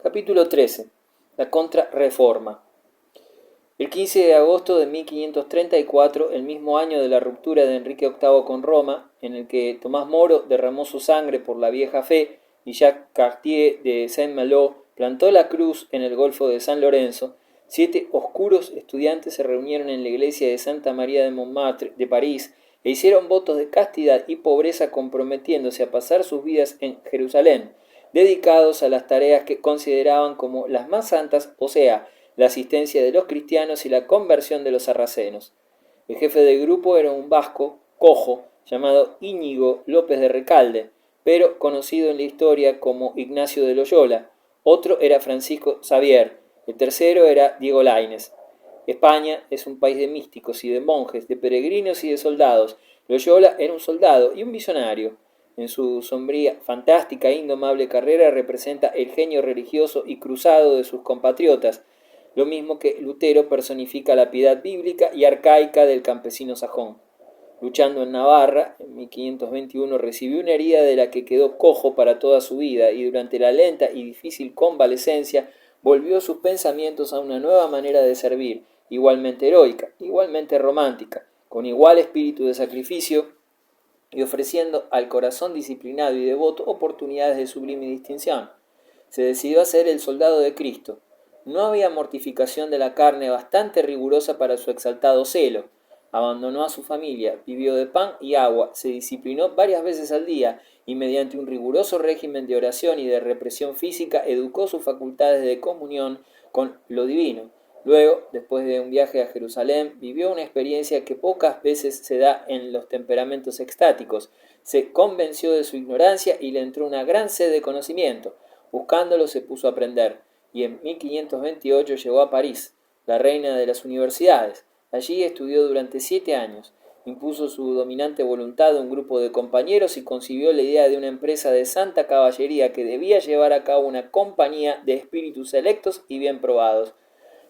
Capítulo 13. La Contrarreforma. El 15 de agosto de 1534, el mismo año de la ruptura de Enrique VIII con Roma, en el que Tomás Moro derramó su sangre por la vieja fe y Jacques Cartier de Saint-Malo plantó la cruz en el Golfo de San Lorenzo, 7 oscuros estudiantes se reunieron en la iglesia de Santa María de Montmartre de París e hicieron votos de castidad y pobreza comprometiéndose a pasar sus vidas en Jerusalén, dedicados a las tareas que consideraban como las más santas, o sea, la asistencia de los cristianos y la conversión de los sarracenos. El jefe del grupo era un vasco, cojo, llamado Íñigo López de Recalde, pero conocido en la historia como Ignacio de Loyola. Otro era Francisco Xavier, el tercero era Diego Lainez. España es un país de místicos y de monjes, de peregrinos y de soldados. Loyola era un soldado y un visionario. En su sombría, fantástica e indomable carrera representa el genio religioso y cruzado de sus compatriotas, lo mismo que Lutero personifica la piedad bíblica y arcaica del campesino sajón. Luchando en Navarra, en 1521 recibió una herida de la que quedó cojo para toda su vida y durante la lenta y difícil convalecencia volvió sus pensamientos a una nueva manera de servir, igualmente heroica, igualmente romántica, con igual espíritu de sacrificio y ofreciendo al corazón disciplinado y devoto oportunidades de sublime distinción. Se decidió a ser el soldado de Cristo. No había mortificación de la carne bastante rigurosa para su exaltado celo. Abandonó a su familia, vivió de pan y agua, se disciplinó varias veces al día y mediante un riguroso régimen de oración y de represión física educó sus facultades de comunión con lo divino. Luego, después de un viaje a Jerusalén, vivió una experiencia que pocas veces se da en los temperamentos extáticos. Se convenció de su ignorancia y le entró una gran sed de conocimiento. Buscándolo se puso a aprender, y en 1528 llegó a París, la reina de las universidades. Allí estudió durante 7 años. Impuso su dominante voluntad a un grupo de compañeros y concibió la idea de una empresa de santa caballería que debía llevar a cabo una compañía de espíritus selectos y bien probados.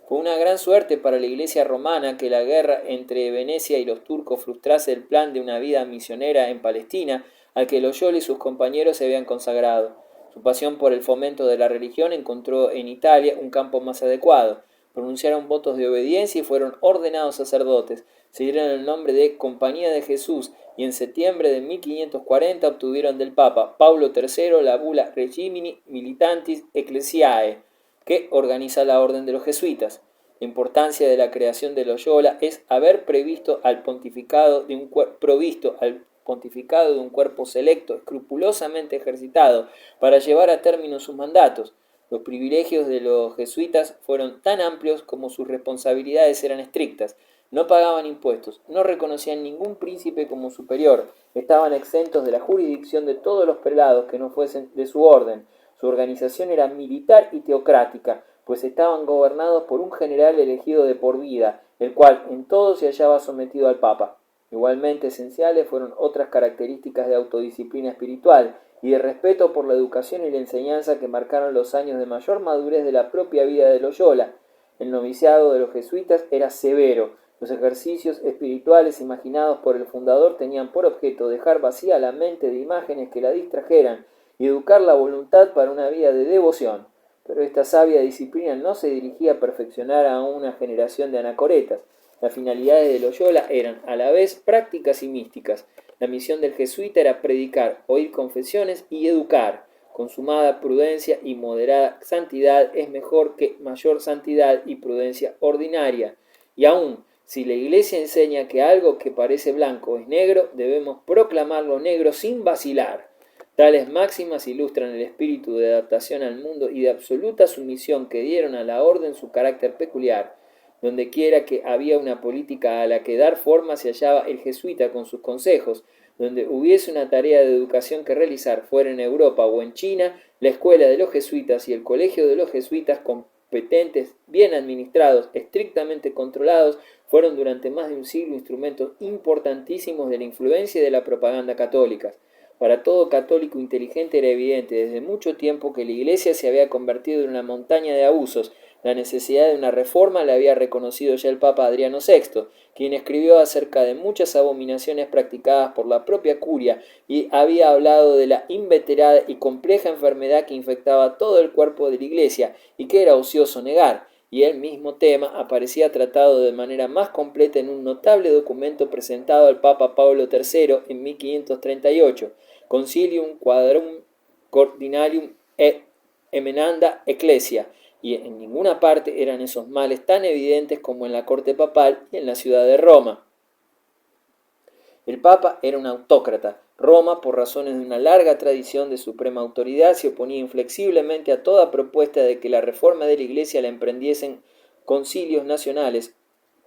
Fue una gran suerte para la Iglesia romana que la guerra entre Venecia y los turcos frustrase el plan de una vida misionera en Palestina al que Loyola y sus compañeros se habían consagrado. Su pasión por el fomento de la religión encontró en Italia un campo más adecuado. Pronunciaron votos de obediencia y fueron ordenados sacerdotes. Se dieron el nombre de Compañía de Jesús y en septiembre de 1540 obtuvieron del Papa Paulo III la bula Regimini Militantis Ecclesiae, que organiza la orden de los jesuitas. La importancia de la creación de Loyola es haber provisto al pontificado de un cuerpo selecto, escrupulosamente ejercitado, para llevar a término sus mandatos. Los privilegios de los jesuitas fueron tan amplios como sus responsabilidades eran estrictas. No pagaban impuestos, no reconocían ningún príncipe como superior, estaban exentos de la jurisdicción de todos los prelados que no fuesen de su orden. Su organización era militar y teocrática, pues estaban gobernados por un general elegido de por vida, el cual en todo se hallaba sometido al Papa. Igualmente esenciales fueron otras características de autodisciplina espiritual y de respeto por la educación y la enseñanza que marcaron los años de mayor madurez de la propia vida de Loyola. El noviciado de los jesuitas era severo. Los ejercicios espirituales imaginados por el fundador tenían por objeto dejar vacía la mente de imágenes que la distrajeran y educar la voluntad para una vida de devoción. Pero esta sabia disciplina no se dirigía a perfeccionar a una generación de anacoretas. Las finalidades de Loyola eran a la vez prácticas y místicas. La misión del jesuita era predicar, oír confesiones y educar. Consumada prudencia y moderada santidad es mejor que mayor santidad y prudencia ordinaria. Y aún, si la Iglesia enseña que algo que parece blanco es negro, debemos proclamarlo negro sin vacilar. Tales máximas ilustran el espíritu de adaptación al mundo y de absoluta sumisión que dieron a la orden su carácter peculiar. Donde quiera que había una política a la que dar forma se hallaba el jesuita con sus consejos. Donde hubiese una tarea de educación que realizar, fuera en Europa o en China, la escuela de los jesuitas y el colegio de los jesuitas competentes, bien administrados, estrictamente controlados, fueron durante más de un siglo instrumentos importantísimos de la influencia y de la propaganda católicas. Para todo católico inteligente era evidente desde mucho tiempo que la Iglesia se había convertido en una montaña de abusos, La necesidad de una reforma la había reconocido ya el Papa Adriano VI, quien escribió acerca de muchas abominaciones practicadas por la propia curia y había hablado de la inveterada y compleja enfermedad que infectaba todo el cuerpo de la Iglesia y que era ocioso negar, y el mismo tema aparecía tratado de manera más completa en un notable documento presentado al Papa Pablo III en 1538, Concilium Quadrum Cordinalium et Emenanda Ecclesia, y en ninguna parte eran esos males tan evidentes como en la corte papal y en la ciudad de Roma. El Papa era un autócrata. Roma, por razones de una larga tradición de suprema autoridad, se oponía inflexiblemente a toda propuesta de que la reforma de la Iglesia la emprendiesen concilios nacionales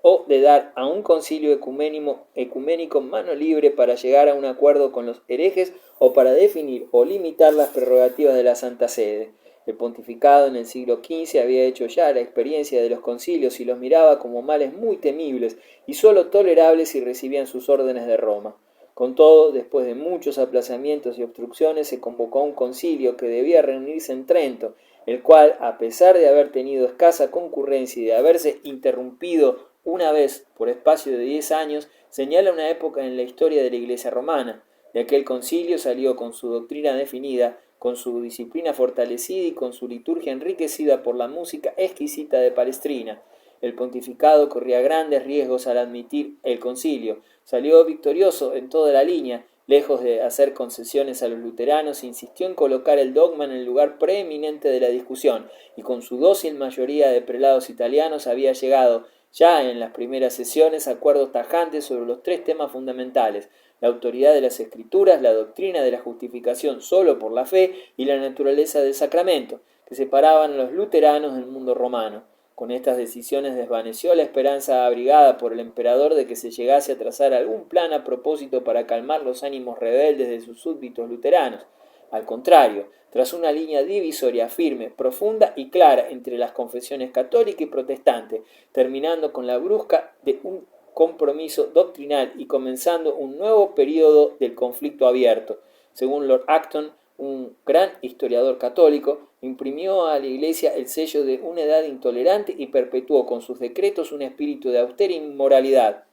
o de dar a un concilio ecuménico mano libre para llegar a un acuerdo con los herejes o para definir o limitar las prerrogativas de la Santa Sede. El pontificado en el siglo XV había hecho ya la experiencia de los concilios y los miraba como males muy temibles y sólo tolerables si recibían sus órdenes de Roma. Con todo, después de muchos aplazamientos y obstrucciones, se convocó un concilio que debía reunirse en Trento, el cual, a pesar de haber tenido escasa concurrencia y de haberse interrumpido una vez por espacio de 10 años, señala una época en la historia de la Iglesia romana. De aquel concilio salió con su doctrina definida, con su disciplina fortalecida y con su liturgia enriquecida por la música exquisita de Palestrina. El pontificado corría grandes riesgos al admitir el concilio. Salió victorioso en toda la línea. Lejos de hacer concesiones a los luteranos, insistió en colocar el dogma en el lugar preeminente de la discusión, y con su dócil mayoría de prelados italianos había llegado, ya en las primeras sesiones, a acuerdos tajantes sobre los 3 temas fundamentales: la autoridad de las Escrituras, la doctrina de la justificación solo por la fe y la naturaleza del sacramento, que separaban a los luteranos del mundo romano. Con estas decisiones desvaneció la esperanza abrigada por el emperador de que se llegase a trazar algún plan a propósito para calmar los ánimos rebeldes de sus súbditos luteranos. Al contrario, trazó una línea divisoria firme, profunda y clara entre las confesiones católica y protestante, terminando con la brusca de un compromiso doctrinal y comenzando un nuevo período del conflicto abierto. Según Lord Acton, un gran historiador católico, imprimió a la Iglesia el sello de una edad intolerante y perpetuó con sus decretos un espíritu de austera inmoralidad.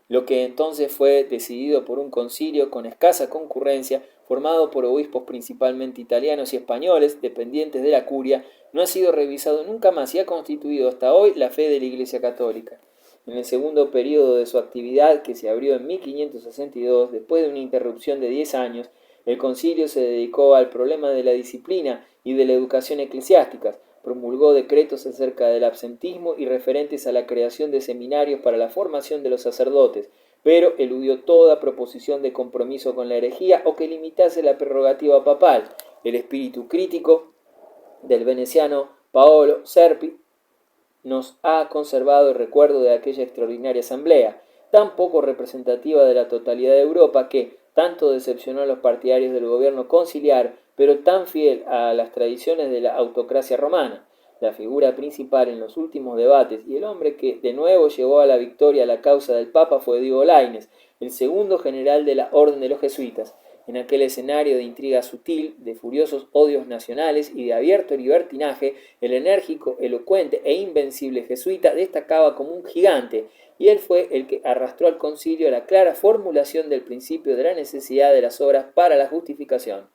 Lo que entonces fue decidido por un concilio con escasa concurrencia, formado por obispos principalmente italianos y españoles, dependientes de la curia, no ha sido revisado nunca más y ha constituido hasta hoy la fe de la Iglesia católica. En el segundo periodo de su actividad, que se abrió en 1562, después de una interrupción de 10 años, el concilio se dedicó al problema de la disciplina y de la educación eclesiásticas, promulgó decretos acerca del absentismo y referentes a la creación de seminarios para la formación de los sacerdotes, pero eludió toda proposición de compromiso con la herejía o que limitase la prerrogativa papal. El espíritu crítico del veneciano Paolo Serpi nos ha conservado el recuerdo de aquella extraordinaria asamblea, tan poco representativa de la totalidad de Europa, que tanto decepcionó a los partidarios del gobierno conciliar, pero tan fiel a las tradiciones de la autocracia romana. La figura principal en los últimos debates y el hombre que de nuevo llevó a la victoria a la causa del Papa fue Diego Lainez, el segundo general de la Orden de los Jesuitas. En aquel escenario de intriga sutil, de furiosos odios nacionales y de abierto libertinaje, el enérgico, elocuente e invencible jesuita destacaba como un gigante, y él fue el que arrastró al concilio a la clara formulación del principio de la necesidad de las obras para la justificación.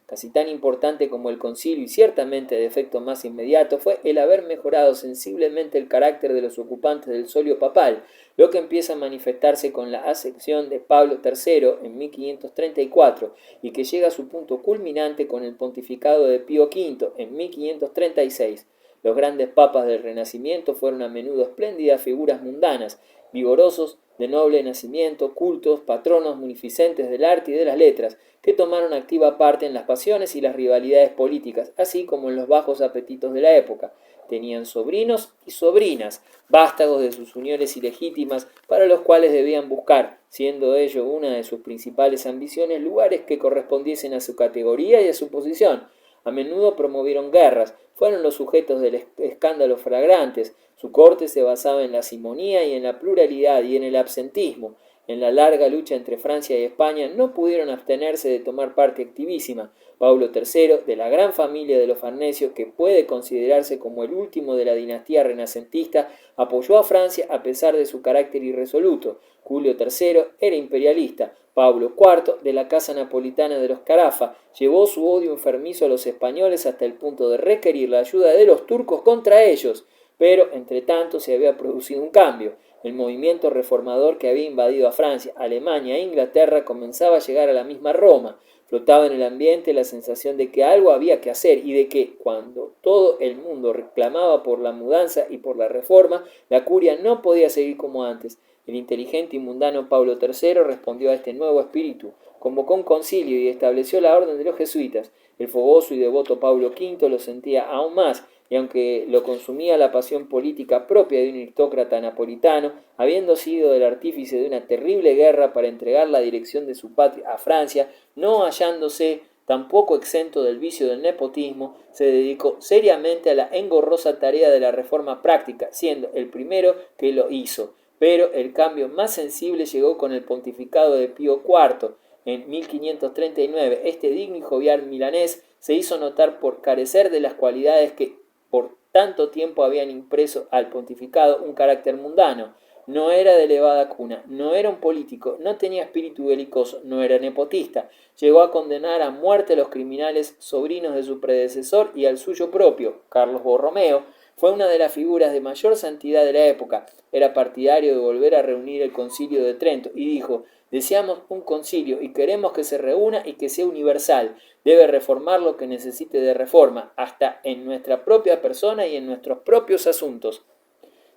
Casi tan importante como el concilio y ciertamente de efecto más inmediato fue el haber mejorado sensiblemente el carácter de los ocupantes del solio papal, lo que empieza a manifestarse con la ascensión de Pablo III en 1534 y que llega a su punto culminante con el pontificado de Pío V en 1536. Los grandes papas del Renacimiento fueron a menudo espléndidas figuras mundanas, vigorosos, de noble nacimiento, cultos, patronos munificentes del arte y de las letras, que tomaron activa parte en las pasiones y las rivalidades políticas, así como en los bajos apetitos de la época. Tenían sobrinos y sobrinas, vástagos de sus uniones ilegítimas, para los cuales debían buscar, siendo ello una de sus principales ambiciones, lugares que correspondiesen a su categoría y a su posición. A menudo promovieron guerras, fueron los sujetos de escándalos flagrantes. Su corte se basaba en la simonía y en la pluralidad y en el absentismo, en la larga lucha entre Francia y España, no pudieron abstenerse de tomar parte activísima. Pablo III, de la gran familia de los Farnesio, que puede considerarse como el último de la dinastía renacentista, apoyó a Francia a pesar de su carácter irresoluto. Julio III era imperialista. Pablo IV, de la casa napolitana de los Carafa, llevó su odio enfermizo a los españoles hasta el punto de requerir la ayuda de los turcos contra ellos. Pero, entre tanto, se había producido un cambio. El movimiento reformador que había invadido a Francia, Alemania e Inglaterra comenzaba a llegar a la misma Roma. Flotaba en el ambiente la sensación de que algo había que hacer y de que, cuando todo el mundo reclamaba por la mudanza y por la reforma, la curia no podía seguir como antes. El inteligente y mundano Pablo III respondió a este nuevo espíritu, convocó un concilio y estableció la orden de los jesuitas. El fogoso y devoto Pablo V lo sentía aún más, y aunque lo consumía la pasión política propia de un aristócrata napolitano, habiendo sido el artífice de una terrible guerra para entregar la dirección de su patria a Francia, no hallándose tampoco exento del vicio del nepotismo, se dedicó seriamente a la engorrosa tarea de la reforma práctica, siendo el primero que lo hizo. Pero el cambio más sensible llegó con el pontificado de Pío IV. En 1539, este digno y jovial milanés se hizo notar por carecer de las cualidades que por tanto tiempo habían impreso al pontificado un carácter mundano. No era de elevada cuna, no era un político, no tenía espíritu belicoso, no era nepotista. Llegó a condenar a muerte a los criminales sobrinos de su predecesor y al suyo propio, Carlos Borromeo. Fue una de las figuras de mayor santidad de la época. Era partidario de volver a reunir el Concilio de Trento y dijo: deseamos un concilio y queremos que se reúna y que sea universal. Debe reformar lo que necesite de reforma, hasta en nuestra propia persona y en nuestros propios asuntos.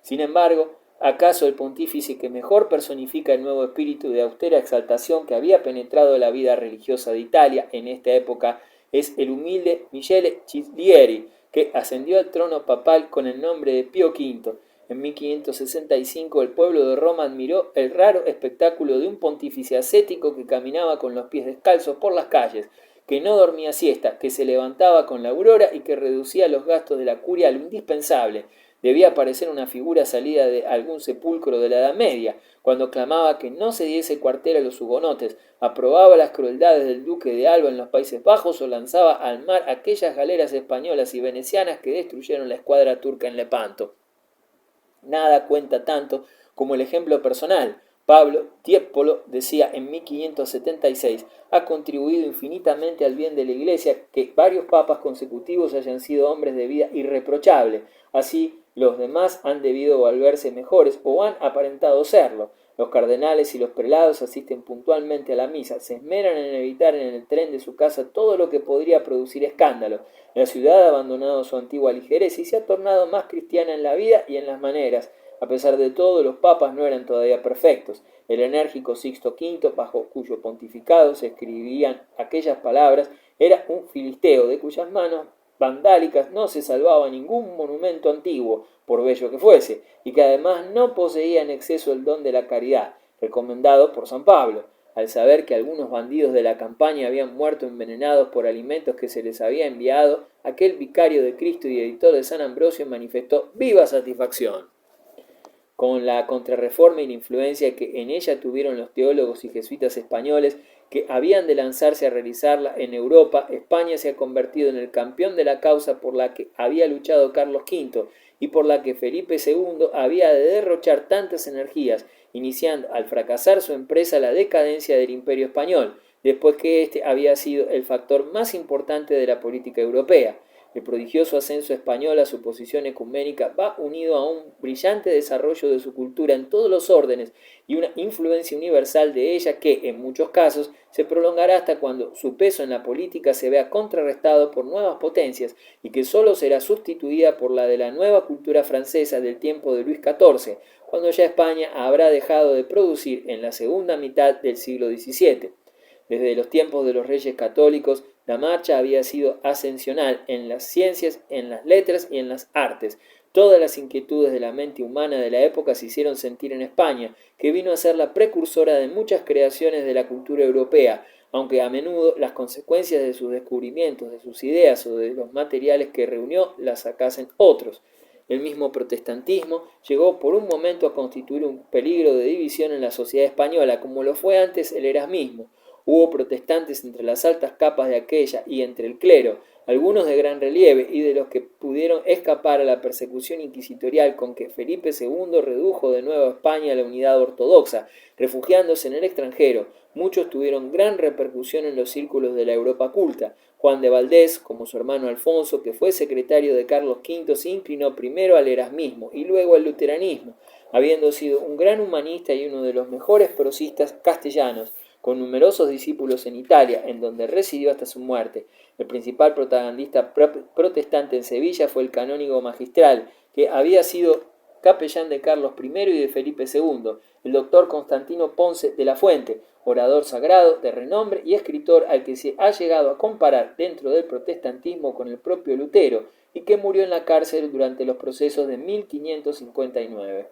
Sin embargo, ¿acaso el pontífice que mejor personifica el nuevo espíritu de austera exaltación que había penetrado la vida religiosa de Italia en esta época es el humilde Michele Chiglieri, que ascendió al trono papal con el nombre de Pío V? En 1565 el pueblo de Roma admiró el raro espectáculo de un pontífice ascético que caminaba con los pies descalzos por las calles, que no dormía siesta, que se levantaba con la aurora y que reducía los gastos de la curia a lo indispensable. Debía parecer una figura salida de algún sepulcro de la Edad Media, cuando clamaba que no se diese cuartel a los hugonotes, aprobaba las crueldades del duque de Alba en los Países Bajos o lanzaba al mar aquellas galeras españolas y venecianas que destruyeron la escuadra turca en Lepanto. Nada cuenta tanto como el ejemplo personal. Pablo Tiepolo decía en 1576: ha contribuido infinitamente al bien de la Iglesia que varios papas consecutivos hayan sido hombres de vida irreprochable. Así, los demás han debido volverse mejores o han aparentado serlo. Los cardenales y los prelados asisten puntualmente a la misa, se esmeran en evitar en el tren de su casa todo lo que podría producir escándalo. La ciudad ha abandonado su antigua ligereza y se ha tornado más cristiana en la vida y en las maneras. A pesar de todo, los papas no eran todavía perfectos. El enérgico Sixto V, bajo cuyo pontificado se escribían aquellas palabras, era un filisteo de cuyas manos vandálicas no se salvaba ningún monumento antiguo, por bello que fuese, y que además no poseía en exceso el don de la caridad, recomendado por San Pablo. Al saber que algunos bandidos de la campaña habían muerto envenenados por alimentos que se les había enviado, aquel vicario de Cristo y editor de San Ambrosio manifestó viva satisfacción. Con la Contrarreforma y la influencia que en ella tuvieron los teólogos y jesuitas españoles que habían de lanzarse a realizarla en Europa, España se ha convertido en el campeón de la causa por la que había luchado Carlos V y por la que Felipe II había de derrochar tantas energías, iniciando al fracasar su empresa la decadencia del Imperio español, después que éste había sido el factor más importante de la política europea. El prodigioso ascenso español a su posición ecuménica va unido a un brillante desarrollo de su cultura en todos los órdenes y una influencia universal de ella que, en muchos casos, se prolongará hasta cuando su peso en la política se vea contrarrestado por nuevas potencias y que sólo será sustituida por la de la nueva cultura francesa del tiempo de Luis XIV, cuando ya España habrá dejado de producir en la segunda mitad del siglo XVII. Desde los tiempos de los reyes católicos, la marcha había sido ascensional en las ciencias, en las letras y en las artes. Todas las inquietudes de la mente humana de la época se hicieron sentir en España, que vino a ser la precursora de muchas creaciones de la cultura europea, aunque a menudo las consecuencias de sus descubrimientos, de sus ideas o de los materiales que reunió las sacasen otros. El mismo protestantismo llegó por un momento a constituir un peligro de división en la sociedad española, como lo fue antes el erasmismo. Hubo protestantes entre las altas capas de aquella y entre el clero, algunos de gran relieve y de los que pudieron escapar a la persecución inquisitorial con que Felipe II redujo de nuevo a España a la unidad ortodoxa, refugiándose en el extranjero. Muchos tuvieron gran repercusión en los círculos de la Europa culta. Juan de Valdés, como su hermano Alfonso, que fue secretario de Carlos V, se inclinó primero al erasmismo y luego al luteranismo, habiendo sido un gran humanista y uno de los mejores prosistas castellanos, con numerosos discípulos en Italia, en donde residió hasta su muerte. El principal propagandista protestante en Sevilla fue el canónigo magistral, que había sido capellán de Carlos I y de Felipe II, el doctor Constantino Ponce de la Fuente, orador sagrado de renombre y escritor al que se ha llegado a comparar dentro del protestantismo con el propio Lutero, y que murió en la cárcel durante los procesos de 1559.